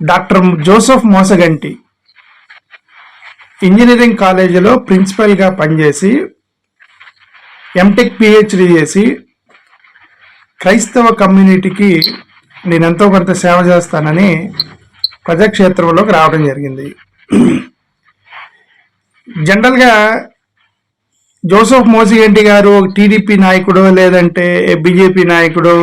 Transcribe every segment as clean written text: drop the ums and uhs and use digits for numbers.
Doctor Joseph Mosaganti engineering కాలేజీలో ప్రిన్సిపల్గా పనిచేసి MTech PhD చేసి క్రైస్తవ కమ్యూనిటీకి నేను ఎంతో కొంత సేవ చేస్తానని ప్రజాక్షేత్రంలోకి రావడం జరిగింది. జనరల్గా జోసెఫ్ మోసిగంటి గారు టీడీపీ నాయకుడు, లేదంటే బీజేపీ నాయకుడు,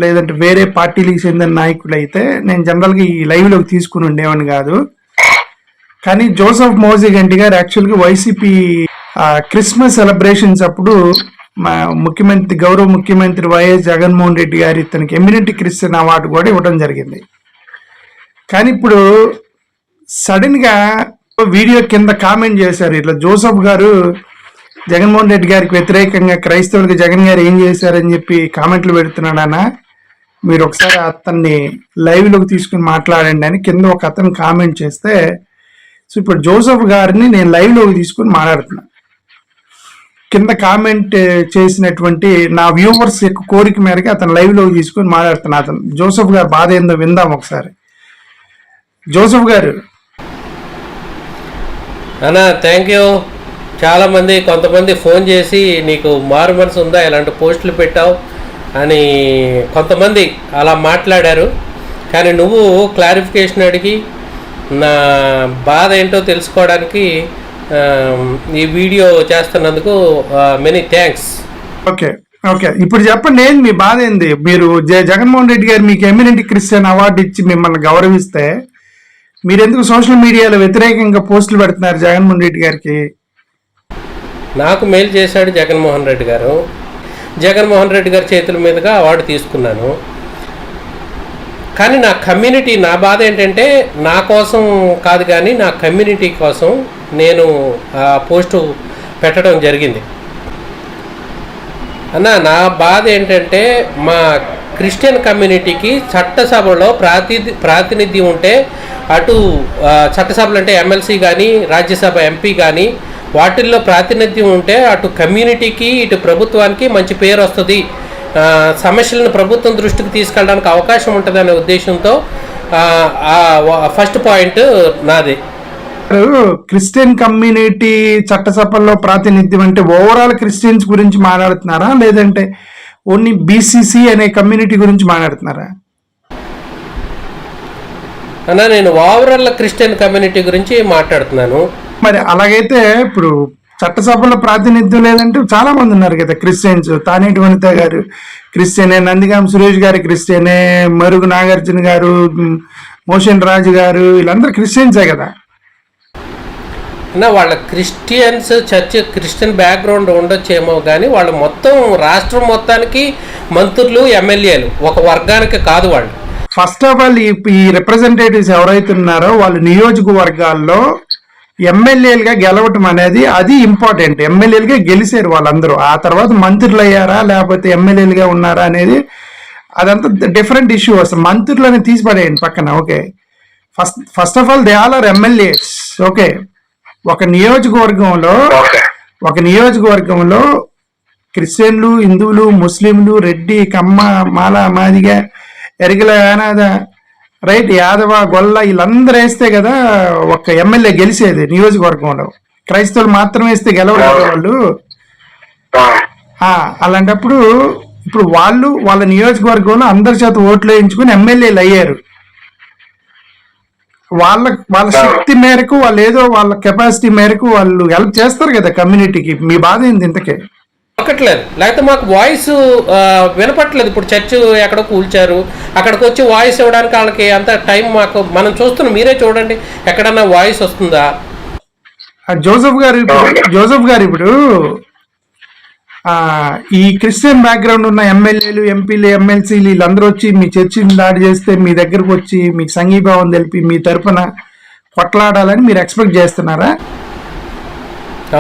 లేదంటే వేరే పార్టీలకు చెందిన నాయకుడు అయితే నేను జనరల్గా ఈ లైవ్లోకి తీసుకుని ఉండేవాడిని కాదు. కానీ జోసెఫ్ మోసిగంటి గారు యాక్చువల్గా వైసీపీ క్రిస్మస్ సెలబ్రేషన్స్ అప్పుడు మా గౌరవ ముఖ్యమంత్రి వైఎస్ జగన్మోహన్ రెడ్డి గారి తనకి ఎమినెంట్ క్రిస్టియన్ అవార్డు కూడా ఇవ్వడం జరిగింది. కానీ ఇప్పుడు సడన్గా వీడియో కింద కామెంట్ చేశారు, ఇట్లా జోసెఫ్ గారు జగన్మోహన్ రెడ్డి గారికి వ్యతిరేకంగా క్రైస్తవులకి జగన్ గారు ఏం చేశారని చెప్పి కామెంట్లు పెడుతున్నాడన్న, మీరు ఒకసారి అతన్ని లైవ్లోకి తీసుకుని మాట్లాడండి అని కింద ఒక అతను కామెంట్ చేస్తే, సో ఇప్పుడు జోసెఫ్ గారిని నేను లైవ్లోకి తీసుకుని మాట్లాడుతున్నా. కింద కామెంట్ చేసినటువంటి నా వ్యూవర్స్ యొక్క కోరిక మేరకు అతను లైవ్లోకి తీసుకుని మాట్లాడుతున్నా. అతను జోసెఫ్ గారు బాధ ఏందో విందాం ఒకసారి. జోసెఫ్ గారు అన్నా థ్యాంక్ యూ. చాలామంది కొంతమంది ఫోన్ చేసి నీకు మారు మనసు ఉందా, ఇలాంటి పోస్టులు పెట్టావు అని కొంతమంది అలా మాట్లాడారు. కానీ నువ్వు క్లారిఫికేషన్ అడిగి నా బాధ ఏంటో తెలుసుకోవడానికి ఈ వీడియో చేస్తున్నందుకు మెనీ థ్యాంక్స్. ఓకే ఓకే, ఇప్పుడు చెప్పండి ఏంది మీ బాధ ఏంది? మీరు జగన్మోహన్ రెడ్డి గారు మీకు ఎమినెంట్ క్రిస్టియన్ అవార్డు ఇచ్చి మిమ్మల్ని గౌరవిస్తే మీరు ఎందుకు సోషల్ మీడియాలో వ్యతిరేకంగా పోస్టులు పెడుతున్నారు జగన్మోహన్ రెడ్డి గారికి? నాకు మేలు చేశాడు జగన్మోహన్ రెడ్డి గారు. జగన్మోహన్ రెడ్డి గారి చేతుల మీదుగా అవార్డు తీసుకున్నాను. కానీ నా కమ్యూనిటీ, నా బాధ ఏంటంటే నా కోసం కాదు కానీ నా కమ్యూనిటీ కోసం నేను ఆ పోస్టు పెట్టడం జరిగింది. అన్న నా బాధ ఏంటంటే మా క్రిస్టియన్ కమ్యూనిటీకి చట్టసభలో ప్రాతినిధ్యం ఉంటే, అటు చట్టసభలు అంటే ఎమ్మెల్సీ కానీ రాజ్యసభ ఎంపీ కానీ వాటిల్లో ప్రాతినిధ్యం ఉంటే అటు కమ్యూనిటీకి ఇటు ప్రభుత్వానికి మంచి పేరు వస్తుంది, సమస్యలను ప్రభుత్వం దృష్టికి తీసుకెళ్ళడానికి అవకాశం ఉంటుందనే ఉద్దేశంతో ఫస్ట్ పాయింట్ నాది. క్రిస్టియన్ కమ్యూనిటీ చట్టసభల్లో ప్రాతినిధ్యం అంటే ఓవరాల్ క్రిస్టియన్స్ గురించి మాట్లాడుతున్నారా, లేదంటే ఓన్లీ బీసీసీ అనే కమ్యూనిటీ గురించి మాట్లాడుతున్నారా? అన్నా నేను ఓవరాల్ క్రిస్టియన్ కమ్యూనిటీ గురించి మాట్లాడుతున్నాను. మరి అలాగైతే ఇప్పుడు చట్టసభలో ప్రాతినిధ్యం లేదంటే చాలా మంది ఉన్నారు కదా క్రిస్టియన్స్. తానేటి వనిత గారు క్రిస్టియనే, నందిగాం సురేష్ గారు క్రిస్టియనే, మరుగు నాగార్జున గారు, మోషన్ రాజు గారు, వీళ్ళందరూ క్రిస్టియన్సే కదా. అన్న వాళ్ళ క్రిస్టియన్స్ చర్చ్ క్రిస్టియన్ బ్యాక్గ్రౌండ్ ఉండొచ్చేమో కానీ వాళ్ళు మొత్తం రాష్ట్రం మొత్తానికి మంత్రులు ఎమ్మెల్యేలు, ఒక వర్గానికి కాదు వాళ్ళు. ఫస్ట్ ఆఫ్ ఆల్ ఈ రిప్రజెంటేటివ్స్ ఎవరైతే ఉన్నారో వాళ్ళు నియోజకవర్గాల్లో ఎమ్మెల్యేలుగా గెలవటం అనేది అది ఇంపార్టెంట్. ఎమ్మెల్యేలుగా గెలిచారు వాళ్ళందరూ, ఆ తర్వాత మంత్రులు అయ్యారా లేకపోతే ఎమ్మెల్యేలుగా ఉన్నారా అనేది అదంతా డిఫరెంట్ ఇష్యూ. అసలు మంత్రులని తీసిపడేయండి పక్కన. Okay, first of all they all are MLAs. Okay, ఒక నియోజకవర్గంలో క్రిస్టియన్లు, హిందువులు, ముస్లింలు, రెడ్డి, కమ్మ, మాల, మాదిగ, ఎరిగల, యానాద, రైట్, యాదవ, గొల్ల వీళ్ళందరూ వేస్తే కదా ఒక ఎమ్మెల్యే గెలిచేది నియోజకవర్గంలో. క్రైస్తవులు మాత్రం వేస్తే గెలవలేదు వాళ్ళు. అలాంటప్పుడు ఇప్పుడు వాళ్ళ నియోజకవర్గంలో అందరి చేత ఓట్లు వేయించుకుని ఎమ్మెల్యేలు అయ్యారు. వాళ్ళ శక్తి మేరకు వాళ్ళు ఏదో వాళ్ళ కెపాసిటీ మేరకు వాళ్ళు హెల్ప్ చేస్తారు కదా కమ్యూనిటీకి. మీ బాధ ఏంది ఇంతకే? ఒకట్లేదు, లేకపోతే మాకు వాయిస్ వినపట్లేదు. ఇప్పుడు చర్చ్ ఎక్కడో కూల్చారు, అక్కడికి వచ్చి వాయిస్ ఇవ్వడానికి వాళ్ళకి అంత టైం మనం చూస్తున్నాం. మీరే చూడండి ఎక్కడన్నా వాయిస్ వస్తుందా? జోసెఫ్ గారు ఇప్పుడు ఈ క్రిస్టియన్ బ్యాక్గ్రౌండ్ ఉన్న ఎమ్మెల్యేలు, ఎంపీలు, ఎమ్మెల్సీలు వీళ్ళందరూ వచ్చి మీ చర్చిని దాడి చేస్తే మీ దగ్గరకు వచ్చి మీకు సంఘీభావం తెలిపి మీ తరఫున కొట్లాడాలని మీరు ఎక్స్పెక్ట్ చేస్తున్నారా?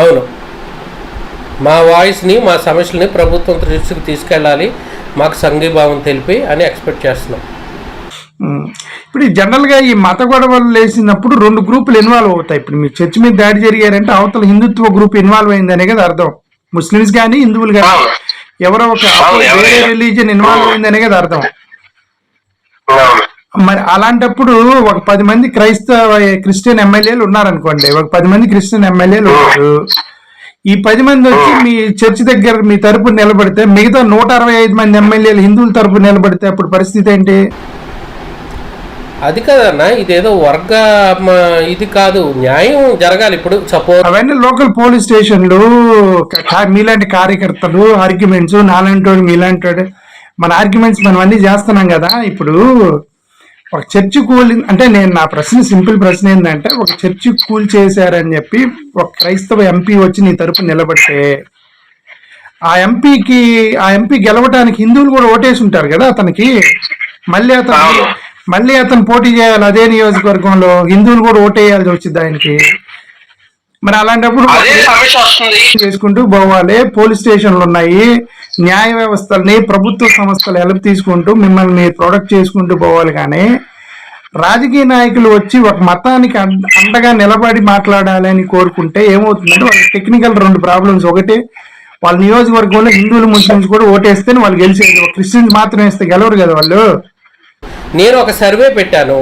అవును, మా వాయిస్ని, మా సమస్యలని ప్రభుత్వం దృష్టికి తీసుకెళ్ళాలి, మాకు సంఘీభావం తెలిపి అని ఎక్స్పెక్ట్ చేస్తున్నాం. ఇప్పుడు జనరల్గా ఈ మత గొడవలు లేచినప్పుడు రెండు గ్రూపులు ఇన్వాల్వ్ అవుతాయి. ఇప్పుడు మీ చర్చ్ మీద దాడి జరిగారంటే అవతల హిందుత్వ గ్రూప్ ఇన్వాల్వ్ అయిందనే కదా అర్థం. ముస్లిమ్స్ కానీ హిందువులు కానీ ఎవరో ఒక వేరే రిలీజియన్ ఇన్వాల్వ్ అయిందనే కదా అర్థం. మరి అలాంటప్పుడు ఒక 10 మంది క్రిస్టియన్ ఎమ్మెల్యేలు ఉన్నారనుకోండి, ఒక 10 మంది క్రిస్టియన్ ఎమ్మెల్యేలు ఉన్నారు. ఈ 10 మంది వచ్చి మీ చర్చి దగ్గర మీ తరపు నిలబడితే మిగతా 165 మంది ఎమ్మెల్యేలు హిందువుల తరపు నిలబడితే అప్పుడు పరిస్థితి ఏంటి? అది కాదన్నా, ఇదేదో వర్గ ఇది కాదు, న్యాయం జరగాలి. ఇప్పుడు సపోజ్ అవన్నీ లోకల్ పోలీస్ స్టేషన్లు, మీలాంటి కార్యకర్తలు ఆర్గ్యుమెంట్స్, నాలాంటి మీలాంటి మన ఆర్గ్యుమెంట్స్ మనం అన్ని చేస్తున్నాం కదా. ఇప్పుడు ఒక చర్చి అంటే నేను నా ప్రశ్న సింపుల్ ప్రశ్న ఏంటంటే, ఒక చర్చి కూల్ చేశారని చెప్పి ఒక క్రైస్తవ ఎంపీ వచ్చి నీ తరపు నిలబడితే ఆ ఎంపీ గెలవటానికి హిందువులు కూడా ఓటేసి ఉంటారు కదా అతనికి. మళ్ళీ అతను పోటీ చేయాలి అదే నియోజకవర్గంలో, హిందువులు కూడా ఓటేయాల్సి వచ్చింది ఆయనకి. మరి అలాంటప్పుడు చేసుకుంటూ పోవాలి. పోలీస్ స్టేషన్లు ఉన్నాయి, న్యాయ వ్యవస్థల్ని ప్రభుత్వ సంస్థలు హెల్ప్ తీసుకుంటూ మిమ్మల్ని ప్రొటెక్ట్ చేసుకుంటూ పోవాలి. కానీ రాజకీయ నాయకులు వచ్చి ఒక మతానికి అండగా నిలబడి మాట్లాడాలని కోరుకుంటే ఏమవుతుందంటే వాళ్ళకి టెక్నికల్ 2 ప్రాబ్లమ్స్. ఒకటి, వాళ్ళ నియోజకవర్గంలో హిందువులు ముస్లిమ్స్ కూడా ఓటేస్తే వాళ్ళు గెలిచేది, క్రిస్టియన్స్ మాత్రం వేస్తే గెలవరు కదా వాళ్ళు. నేను ఒక సర్వే పెట్టాను,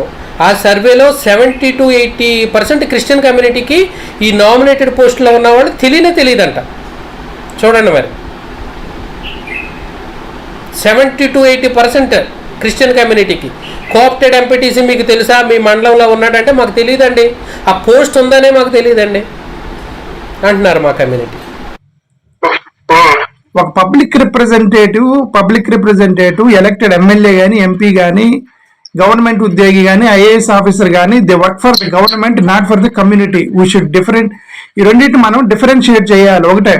ఆ సర్వేలో 70 to 80% క్రిస్టియన్ కమ్యూనిటీకి ఈ నామినేటెడ్ పోస్టులో ఉన్న వాళ్ళు తెలియదంట. చూడండి మరి, 70 to 80% క్రిస్టియన్ కమ్యూనిటీకి. కోఆప్టెడ్ ఎంపీటీసీ మీకు తెలుసా, మీ మండలంలో ఉన్నాడంటే మాకు తెలియదండి, ఆ పోస్ట్ ఉందనే మాకు తెలియదండి అంటున్నారు మా కమ్యూనిటీ. ఒక పబ్లిక్ రిప్రజెంటేటివ్ ఎలక్టెడ్ ఎమ్మెల్యే కానీ ఎంపీ కానీ గవర్నమెంట్ ఉద్యోగి కానీ ఐఏఎస్ ఆఫీసర్ కానీ they work for the government, not for the community. We should ఈ రెండింటి మనం డిఫరెన్షియేట్ చేయాలి. ఒకటే,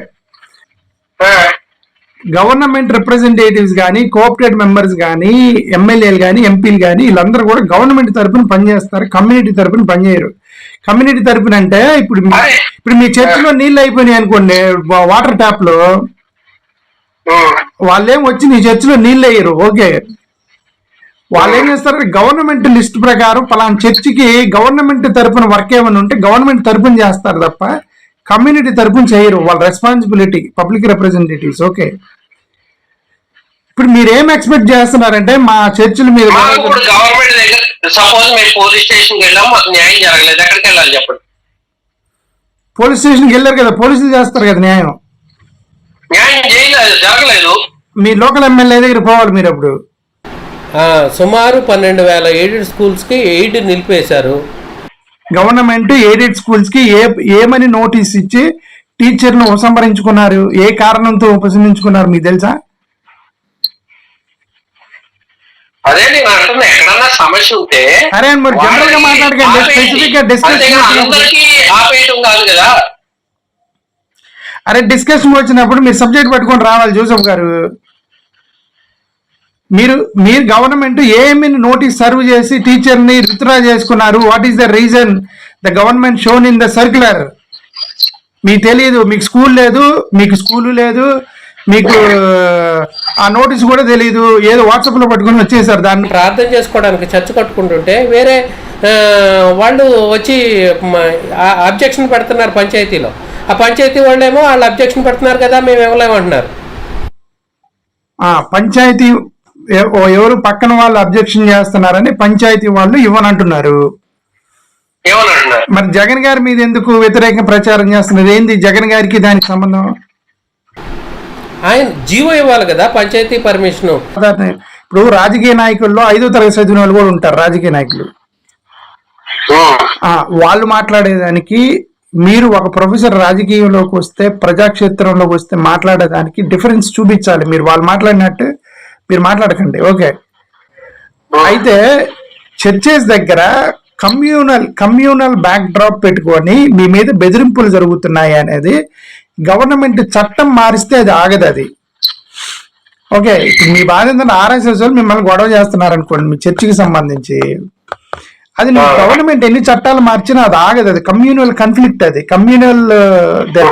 గవర్నమెంట్ రిప్రజెంటేటివ్స్ కానీ కోఆపరేటివ్ మెంబర్స్ కానీ ఎమ్మెల్యేలు కానీ ఎంపీలు కానీ వీళ్ళందరూ కూడా గవర్నమెంట్ తరపున పనిచేస్తారు, కమ్యూనిటీ తరపున పనిచేయరు. కమ్యూనిటీ తరపున అంటే ఇప్పుడు మీ చర్చిలో నీళ్ళు అయిపోయినాయి అనుకోండి వాటర్ ట్యాప్ లో, వాళ్ళేం వచ్చి నీ చర్చిలో నీళ్ళు వేయరు. ఓకే, వాళ్ళు ఏం చేస్తారు, గవర్నమెంట్ లిస్ట్ ప్రకారం పలానా చర్చికి గవర్నమెంట్ తరపున వర్క్ ఏమైనా ఉంటే గవర్నమెంట్ తరపున చేస్తారు తప్ప కమ్యూనిటీ తరపున చేయరు. వాళ్ళ రెస్పాన్సిబిలిటీ పబ్లిక్ రిప్రజెంటేటివ్స్. ఓకే, ఇప్పుడు మీరు ఏం ఎక్స్పెక్ట్ చేస్తున్నారంటే మా చర్చిలు మీరు గవర్నమెంట్ దగ్గర సపోజ్ మేము పోలీస్ స్టేషన్కి వెళ్ళాం, మాకు న్యాయం జరగలేదు, ఎక్కడికి వెళ్ళాలి చెప్పండి? పోలీస్ స్టేషన్కి వెళ్ళారు కదా, పోలీసులు చేస్తారు కదా న్యాయం. న్యాయం చేయలేదు, జరగలేదు. మీ లోకల్ ఎమ్మెల్యే దగ్గర పోవాలి మీరు. అప్పుడు సుమారు 12,000 ఎయిడెడ్ స్కూల్స్కి ఎయిడ్ నిలిపేశారు. గవర్నమెంట్ ఎయిడెడ్ స్కూల్స్ కి ఏమని నోటీస్ ఇచ్చి టీచర్ను ఉపసంహరించుకున్నారు, ఏ కారణంతో ఉపసంహరించుకున్నారు మీకు తెలుసా? అదే నేను అంటున్నా, ఎక్కడన్నా సమస్య ఉంటే అరే మరి జనరల్ గా మాట్లాడకండి, స్పెసిఫిక్ గా డిస్కషన్ కాదు కదా. అరే డిస్కషన్ వచ్చినప్పుడు మీరు సబ్జెక్ట్ పట్టుకొని రావాలి జోసెఫ్ గారు. మీరు గవర్నమెంట్ ఏమి నోటీస్ సర్వ్ చేసి టీచర్ ని విత్డ్రా చేసుకున్నారు? What is the reason the government shown in the circular? మీకు తెలియదు, మీకు స్కూల్ లేదు, మీకు ఆ నోటీస్ కూడా తెలియదు, ఏదో వాట్సాప్ లో పట్టుకుని వచ్చేసారు. దాన్ని ప్రార్థన చేసుకోవడానికి చర్చ కట్టుకుంటుంటే వేరే వాళ్ళు వచ్చి అబ్జెక్షన్ పెడుతున్నారు పంచాయతీలో. ఆ పంచాయతీ వాళ్ళేమో వాళ్ళు అబ్జెక్షన్ పెడుతున్నారు కదా, మేము ఇవ్వలేమంటున్నారు. పంచాయతీ ఎవరు పక్కన వాళ్ళు అబ్జెక్షన్ చేస్తున్నారని పంచాయతీ వాళ్ళు ఇవ్వనంటున్నారు. మరి జగన్ గారి మీద ఎందుకు వ్యతిరేక ప్రచారం చేస్తున్నారు? ఏంది జగన్ గారికి దానికి సంబంధం? ఆయన జీవో ఇవ్వాలి కదా, పంచాయతీ పర్మిషన్. ఇప్పుడు రాజకీయ నాయకుల్లో 5వ తరగతి చదివిన వాళ్ళు కూడా ఉంటారు. రాజకీయ నాయకులు వాళ్ళు మాట్లాడేదానికి, మీరు ఒక ప్రొఫెసర్ రాజకీయంలోకి వస్తే, ప్రజాక్షేత్రంలోకి వస్తే మాట్లాడేదానికి డిఫరెన్స్ చూపించాలి. మీరు వాళ్ళు మాట్లాడినట్టు మీరు మాట్లాడకండి. ఓకే, అయితే చర్చెస్ దగ్గర కమ్యూనల్ బ్యాక్ డ్రాప్ పెట్టుకొని మీ మీద బెదిరింపులు జరుగుతున్నాయి అనేది గవర్నమెంట్ చట్టం మారిస్తే అది ఆగదు. అది ఓకే. ఇప్పుడు మీ బాధ ఏంటంటే RSS వాళ్ళు మిమ్మల్ని గొడవ చేస్తున్నారు అనుకోండి మీ చర్చికి సంబంధించి, అది గవర్నమెంట్ ఎన్ని చట్టాలు మార్చినా అది ఆగదు. అది కమ్యూనల్ కాన్ఫ్లిక్ట్, అది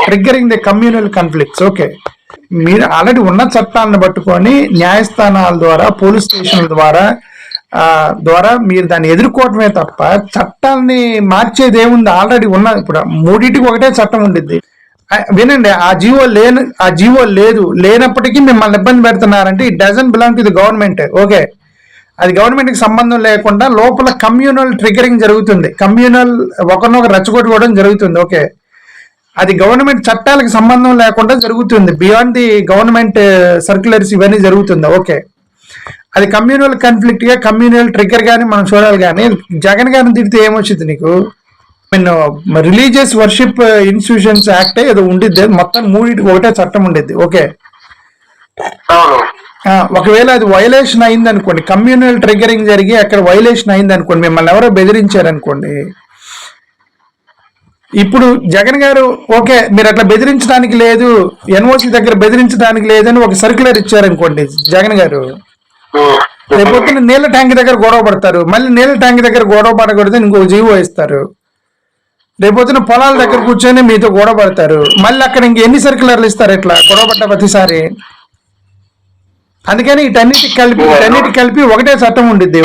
triggering the communal conflicts. Okay, మీరు ఆల్రెడీ ఉన్న చట్టాలను పట్టుకొని న్యాయస్థానాల ద్వారా, పోలీస్ స్టేషన్ల ద్వారా మీరు దాన్ని ఎదుర్కోవటమే తప్ప చట్టాలని మార్చేది ఏముంది? ఆల్రెడీ ఉన్న, ఇప్పుడు 3టికి ఒకటే చట్టం ఉండిద్ది. వినండి, ఆ జీవో లేనప్పటికీ మిమ్మల్ని ఇబ్బంది పెడుతున్నారంటే it doesn't belong to the government. Okay, అది గవర్నమెంట్కి సంబంధం లేకుండా లోపల కమ్యూనల్ ట్రిగరింగ్ జరుగుతుంది, కమ్యూనల్ ఒకరినొకరు రెచ్చగొట్టుకోవడం జరుగుతుంది. ఓకే, అది గవర్నమెంట్ చట్టాలకు సంబంధం లేకుండా జరుగుతుంది, బియాండ్ ది గవర్నమెంట్ సర్క్యులర్స్ ఇవన్నీ జరుగుతుంది. ఓకే, అది కమ్యూనల్ కాన్ఫ్లిక్ట్ గా కమ్యూనల్ ట్రిగర్ గానీ మనం చూడాలి. కానీ జగన్ గారిని తిడితే ఏమొచ్చింది నీకు? రిలీజియస్ వర్షిప్ ఇన్స్టిట్యూషన్స్ యాక్ట్ ఏదో ఉండిద్ది, మొత్తం మూడింటికి ఒకటే చట్టం ఉండిద్ది. ఓకే, ఒకవేళ అది వైలేషన్ అయింది అనుకోండి, కమ్యూనల్ ట్రిగరింగ్ జరిగి అక్కడ వైలేషన్ అయింది అనుకోండి, మిమ్మల్ని ఎవరో బెదిరించారనుకోండి, ఇప్పుడు జగన్ గారు ఓకే మీరు అట్లా బెదిరించడానికి లేదు, ఎన్ఓసి దగ్గర బెదిరించడానికి లేదని ఒక సర్క్యులర్ ఇచ్చారనుకోండి జగన్ గారు, రేపొద్దున నీళ్ళ ట్యాంక్ దగ్గర గొడవ పడతారు, మళ్ళీ నీళ్ళ ట్యాంక్ దగ్గర గొడవ పడకూడదు ఇంకొక జీవో ఇస్తారు, రేపొద్దున పొలాల దగ్గర కూర్చొని మీతో గొడవ పడతారు, మళ్ళీ అక్కడ ఇంకెన్ని సర్క్యులర్లు ఇస్తారు ఇట్లా గొడవ పడ్డ ప్రతిసారి. అందుకని వీటన్నిటికి కలిపి ఒకటే చట్టం ఉండిద్ది,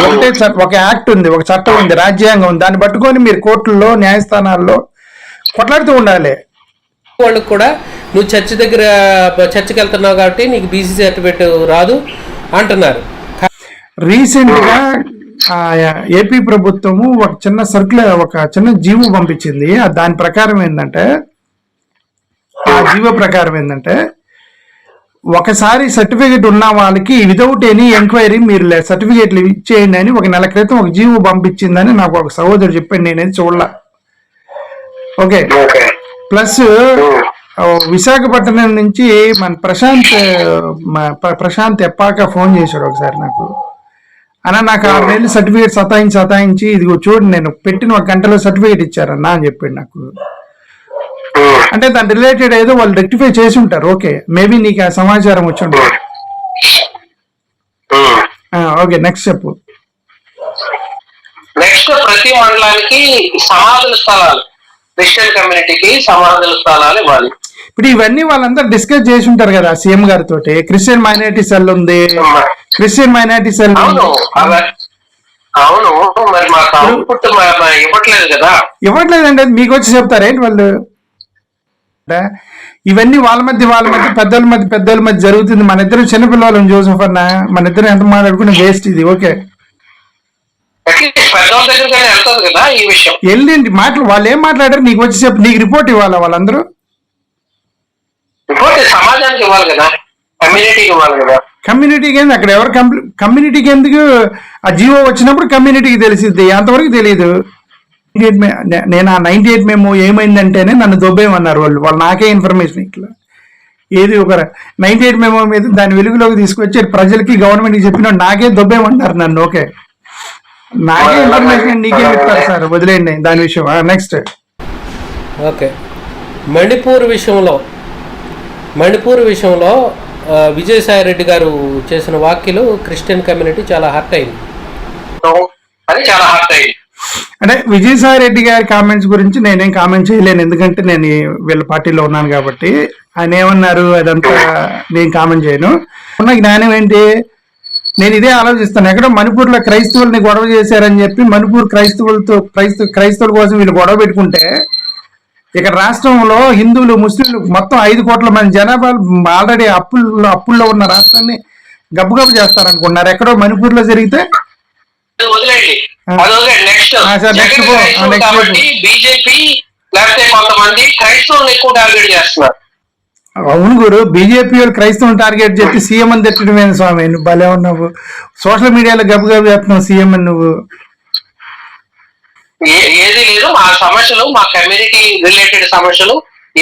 ఒక యాక్ట్ ఉంది, ఒక చట్టం ఉంది, రాజ్యాంగం ఉంది, దాన్ని పట్టుకొని మీరు కోర్టుల్లో న్యాయస్థానాల్లో కొట్లాడుతూ ఉండాలి. వాళ్ళకి కూడా నువ్వు చర్చికి వెళ్తున్నావు కాబట్టి నీకు బీసీ సర్టిఫికేట్ రాదు అంటున్నారు. రీసెంట్ గా ఏపీ ప్రభుత్వము ఒక చిన్న సర్క్యులర్, ఒక చిన్న జీవో పంపించింది. దాని ప్రకారం ఏంటంటే, ఆ జీవో ప్రకారం ఏంటంటే, ఒకసారి సర్టిఫికేట్ ఉన్న వాళ్ళకి వితౌట్ ఎనీ ఎంక్వైరీ మీరు సర్టిఫికేట్లు ఇచ్చేయండి అని ఒక నెల క్రితం ఒక జీవో పంపించిందని నాకు ఒక సహోదరుడు చెప్పాడు, నేనేది చూడలా. ఓకే, ప్లస్ విశాఖపట్నం నుంచి మన ప్రశాంత్ ఎప్పాక ఫోన్ చేశాడు ఒకసారి నాకు, అన్న నాకు 6 నెలలు సర్టిఫికేట్ సతాయించి ఇదిగో చూడు నేను పెట్టిన 1 గంటలో సర్టిఫికేట్ ఇచ్చారన్నా అని చెప్పాడు నాకు. అంటే దాని రిలేటెడ్ ఏదో వాళ్ళు రెక్టిఫై చేసి ఉంటారు. ఓకే, మేబీ నీకు ఆ సమాచారం వచ్చి ఉంటారు. ఓకే, నెక్స్ట్ చెప్పు. నెక్స్ట్ ప్రతి మండలానికి సమాధుల స్థలాలు, క్రిస్టియన్ కమ్యూనిటీకి సమాధుల స్థలాలు ఇవ్వాలి. ఇప్పుడు ఇవన్నీ వాళ్ళందరూ డిస్కస్ చేసి ఉంటారు కదా సీఎం గారితో. క్రిస్టియన్ మైనారిటీ సెల్ ఉంది, క్రిస్టియన్ మైనారిటీ సెల్ అవును, మరి మాకు అవుట్పుట్ ఇవ్వట్లేదు కదా. ఇవ్వట్లేదండి, మీకు వచ్చి చెప్తారేంటి వాళ్ళు? ఇవన్నీ వాళ్ళ మధ్య పెద్దల మధ్య జరుగుతుంది. మన ఇద్దరు చిన్నపిల్లలు జోసెఫ్ అన్న, మన ఇద్దరు ఎంత మాట్లాడుకునే వేస్ట్ ఇది. ఓకే, వెళ్ళండి మాటలు, వాళ్ళు ఏం మాట్లాడారు నీకు వచ్చి చెప్పు, నీకు రిపోర్ట్ ఇవ్వాలా వాళ్ళందరూ? సమాజానికి ఇవ్వాలి కదా, కమ్యూనిటీకి ఇవ్వాలి కదా. కమ్యూనిటీకి ఏంది అక్కడ ఎవరు కమ్యూనిటీకి ఎందుకు? ఆ జీవో వచ్చినప్పుడు కమ్యూనిటీకి తెలిసిద్ది, అంతవరకు తెలియదు. నేను ఆ 98 మేము ఏమైందంటేనే నన్ను దొబ్బేమన్నారు వాళ్ళు నాకే ఇన్ఫర్మేషన్ ఇట్లా ఏది ఒక 98 మేము మీద దాని వెలుగులోకి తీసుకొచ్చి ప్రజలకి గవర్నమెంట్కి చెప్పిన నాకే దొబ్బేమన్నారు నన్ను. ఓకే, నాకే ఇన్ఫర్మేషన్ నీకేం చెప్తారు సార్, వదిలేయండి దాని విషయం. నెక్స్ట్ ఓకే, మణిపూర్ విషయంలో విజయసాయి రెడ్డి గారు చేసిన వ్యాఖ్యలు క్రిస్టియన్ కమ్యూనిటీ చాలా హర్ట్ అయింది. అంటే విజయసాయి రెడ్డి గారి కామెంట్స్ గురించి నేనేం కామెంట్ చేయలేను, ఎందుకంటే నేను వీళ్ళ పార్టీలో ఉన్నాను కాబట్టి. ఆయన ఏమన్నారు అదంతా నేను కామెంట్ చేయను. ఉన్న జ్ఞానం ఏంటి, నేను ఇదే ఆలోచిస్తాను. ఎక్కడో మణిపూర్లో క్రైస్తవుల్ని గొడవ చేశారని చెప్పి మణిపూర్ క్రైస్తవుల కోసం వీళ్ళు గొడవ పెట్టుకుంటే, ఇక్కడ రాష్ట్రంలో హిందువులు ముస్లింలు మొత్తం 5 కోట్ల మంది జనాభా ఆల్రెడీ అప్పుల్లో ఉన్న రాష్ట్రాన్ని గబ్బు చేస్తారనుకున్నారు. ఎక్కడో మణిపూర్లో జరిగితే అవును గురు, బీజేపీ వాళ్ళు క్రైస్తవులు టార్గెట్ చేసి సీఎం అని తిట్టడమే స్వామి, నువ్వు భలే ఉన్నావు. సోషల్ మీడియాలో గబ్బు చేస్తున్నావు సీఎం అని నువ్వు. ఏది లేదు, మా సమస్యలు, మా కమ్యూనిటీ రిలేటెడ్ సమస్యలు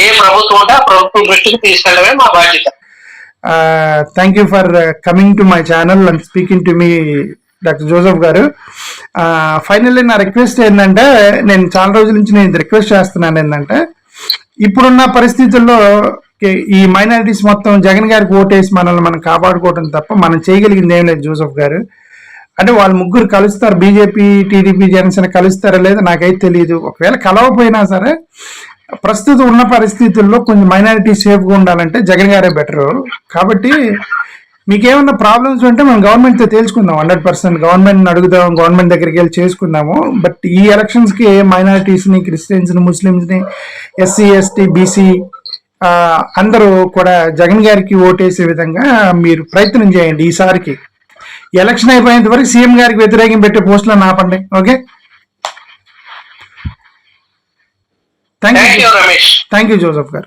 ఏ ప్రభుత్వం ఉంటే ఆ ప్రభుత్వం దృష్టికి తీసుకెళ్ళడమే మా బాధ్యత. Thank you for coming to my channel and speaking to me doctor Joseph గారు. ఫైనల్లీ నా రిక్వెస్ట్ ఏంటంటే, నేను చాలా రోజుల నుంచి నేను రిక్వెస్ట్ చేస్తున్నాను ఏంటంటే, ఇప్పుడున్న పరిస్థితుల్లో ఈ మైనారిటీస్ మొత్తం జగన్ గారికి ఓటేసి మనల్ని మనం కాపాడుకోవడం తప్ప మనం చేయగలిగింది ఏం లేదు జోసెఫ్ గారు. అంటే వాళ్ళు ముగ్గురు కలుస్తారు, బీజేపీ టీడీపీ జనసేన కలుస్తారా లేదా నాకైతే తెలియదు. ఒకవేళ కలవపోయినా సరే ప్రస్తుతం ఉన్న పరిస్థితుల్లో కొంచెం మైనారిటీ సేఫ్గా ఉండాలంటే జగన్ గారే బెటరు. కాబట్టి మీకేమన్నా ప్రాబ్లమ్స్ ఉంటే మనం గవర్నమెంట్తో తేల్చుకుందాం, 100% గవర్నమెంట్ని అడుగుదాం, గవర్నమెంట్ దగ్గరికి వెళ్ళి చేసుకుందాము. బట్ ఈ ఎలక్షన్స్కి మైనారిటీస్ని, క్రిస్టియన్స్ని, ముస్లిమ్స్ని, ఎస్సీ ఎస్టీ బీసీ అందరూ కూడా జగన్ గారికి ఓటేసే విధంగా మీరు ప్రయత్నం చేయండి. ఎలక్షన్ అయిపోయేంత వరకు సీఎం గారికి వ్యతిరేకం పెట్టే పోస్టులను ఆపండి. Okay, thank thank you you Ramesh. Thank you Joseph గారు.